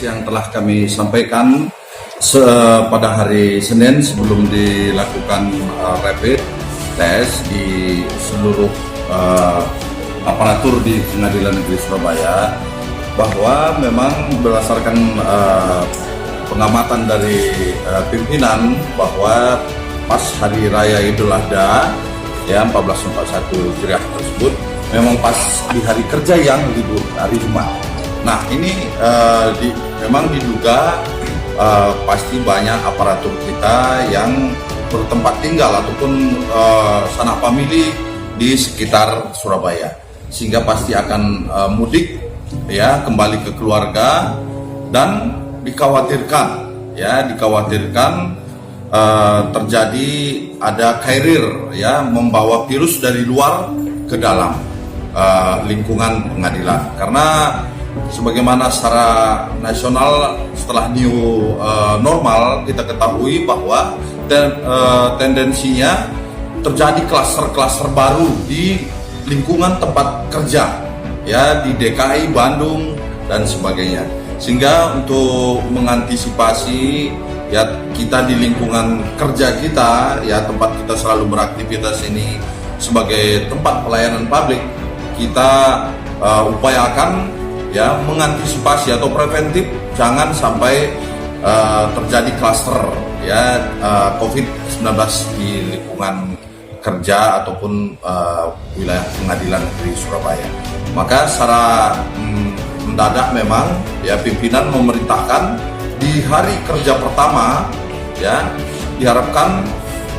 yang telah kami sampaikan pada hari Senin sebelum dilakukan rapid test di seluruh aparatur di Pengadilan Negeri Surabaya, bahwa memang berdasarkan pengamatan dari pimpinan bahwa pas hari raya Idul Adha ya 1441 Hijriah tersebut memang pas di hari kerja yang libur, hari Jumat. Nah ini memang diduga pasti banyak aparatur kita yang bertempat tinggal ataupun sanak famili di sekitar Surabaya, sehingga pasti akan mudik ya kembali ke keluarga, dan dikhawatirkan terjadi ada carrier ya membawa virus dari luar ke dalam lingkungan pengadilan, karena sebagaimana secara nasional setelah new normal kita ketahui bahwa tendensinya terjadi klaster-klaster baru di lingkungan tempat kerja ya di DKI, Bandung dan sebagainya, sehingga untuk mengantisipasi ya kita di lingkungan kerja kita ya tempat kita selalu beraktivitas ini sebagai tempat pelayanan publik, kita upayakan ya mengantisipasi atau preventif jangan sampai terjadi klaster ya COVID-19 di lingkungan kerja ataupun wilayah Pengadilan Negeri Surabaya. Maka secara mendadak memang ya pimpinan memerintahkan di hari kerja pertama ya diharapkan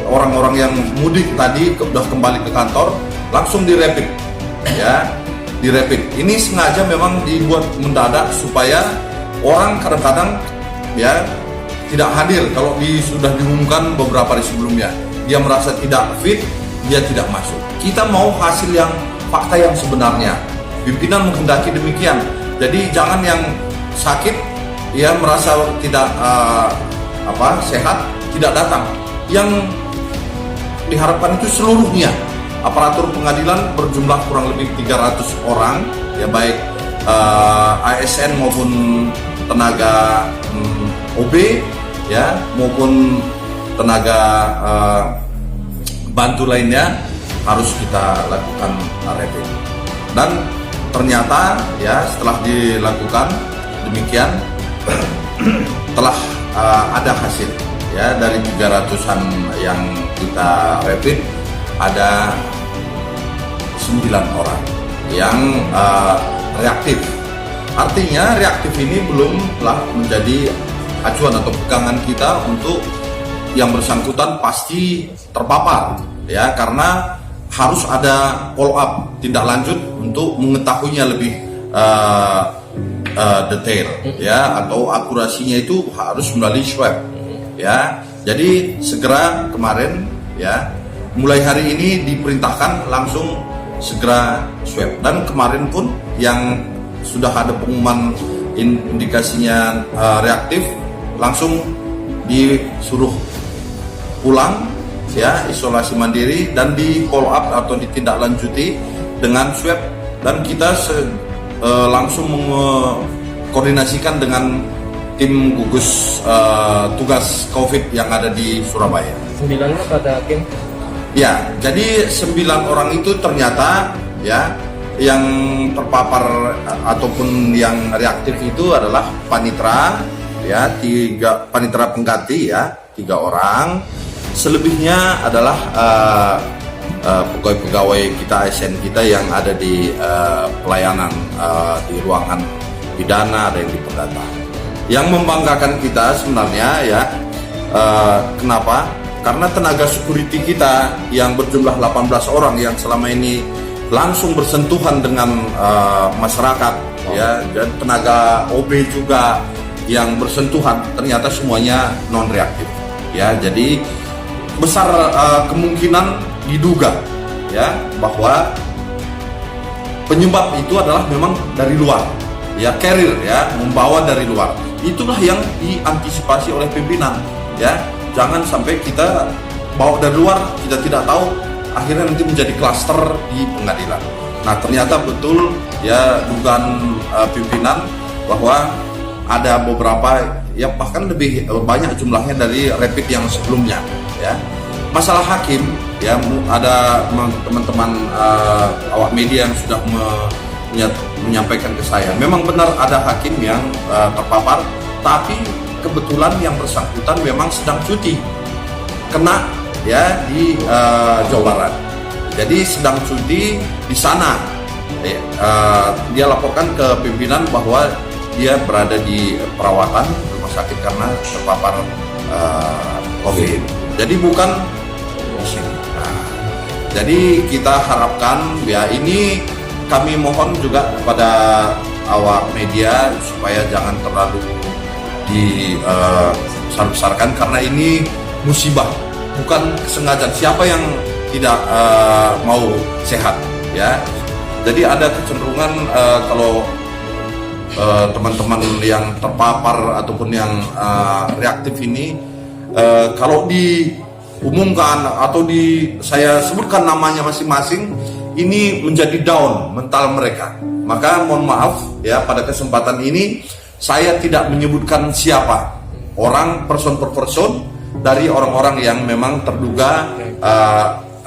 orang-orang yang mudik tadi sudah kembali ke kantor langsung dirapid ya. Ini sengaja memang dibuat mendadak supaya orang kadang-kadang ya tidak hadir kalau sudah diumumkan beberapa hari sebelumnya. Dia merasa tidak fit, dia tidak masuk. Kita mau hasil yang fakta yang sebenarnya. Pimpinan menghendaki demikian. Jadi jangan yang sakit ya merasa tidak sehat tidak datang. Yang diharapkan itu seluruhnya. Aparatur pengadilan berjumlah kurang lebih 300 orang ya, baik ASN maupun tenaga OB ya maupun tenaga bantu lainnya harus kita lakukan rapid. Dan ternyata ya setelah dilakukan demikian telah ada hasil ya, dari 300-an yang kita rapid ada 9 orang yang reaktif. Artinya reaktif ini belumlah menjadi acuan atau pegangan kita untuk yang bersangkutan pasti terpapar ya, karena harus ada follow up tindak lanjut untuk mengetahuinya lebih detail ya, atau akurasinya itu harus melalui swab ya. Jadi segera kemarin ya mulai hari ini diperintahkan langsung segera swab, dan kemarin pun yang sudah ada pengumuman indikasinya reaktif langsung disuruh pulang ya, isolasi mandiri dan di follow up atau ditindaklanjuti dengan swab, dan kita langsung mengkoordinasikan dengan tim gugus tugas COVID yang ada di Surabaya. 9 pada hakim? Ya, jadi 9 orang itu ternyata ya yang terpapar ataupun yang reaktif itu adalah panitra ya, 3 panitra pengganti ya, 3 orang. Selebihnya adalah pegawai-pegawai kita, ASN kita yang ada di pelayanan di ruangan pidana, ada yang di perdata. Yang membanggakan kita sebenarnya ya, kenapa? Karena tenaga security kita yang berjumlah 18 orang yang selama ini langsung bersentuhan dengan masyarakat ya, dan tenaga OB juga yang bersentuhan ternyata semuanya non reaktif ya. Jadi besar kemungkinan diduga ya bahwa penyebab itu adalah memang dari luar ya, carrier ya, membawa dari luar. Itulah yang diantisipasi oleh pimpinan ya. Jangan sampai kita bawa dari luar, kita tidak tahu, akhirnya nanti menjadi klaster di pengadilan. Nah ternyata betul ya dugaan pimpinan bahwa ada beberapa ya bahkan lebih banyak jumlahnya dari rapid yang sebelumnya ya. Masalah hakim ya, ada teman-teman awak media yang sudah menyampaikan ke saya, memang benar ada hakim yang terpapar, tapi kebetulan yang bersangkutan memang sedang cuti kena ya di Jawa Barat. Jadi sedang cuti di sana. Dia laporkan ke pimpinan bahwa dia berada di perawatan rumah sakit karena terpapar COVID. Jadi bukan di sini. Nah, jadi kita harapkan ya, ini kami mohon juga kepada awak media supaya jangan terlalu dibesar-besarkan karena ini musibah, bukan kesengajaan. Siapa yang tidak mau sehat ya? Jadi ada kecenderungan kalau teman-teman yang terpapar ataupun yang reaktif ini, kalau diumumkan atau saya sebutkan namanya masing-masing, ini menjadi down mental mereka. Maka mohon maaf ya, pada kesempatan ini saya tidak menyebutkan siapa orang, person per person dari orang-orang yang memang terduga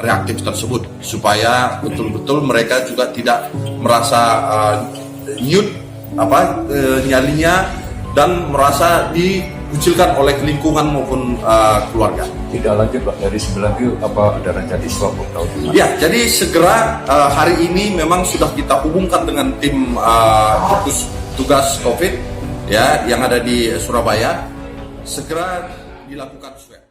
reaktif tersebut, supaya betul-betul mereka juga tidak merasa nyalinya dan merasa dikucilkan oleh lingkungan maupun keluarga. Tidak lanjut Pak, dari 9 itu apa ada rencana swab atau gimana? Ya, jadi segera hari ini memang sudah kita hubungkan dengan tim gugus tugas COVID ya yang ada di Surabaya, segera dilakukan swab.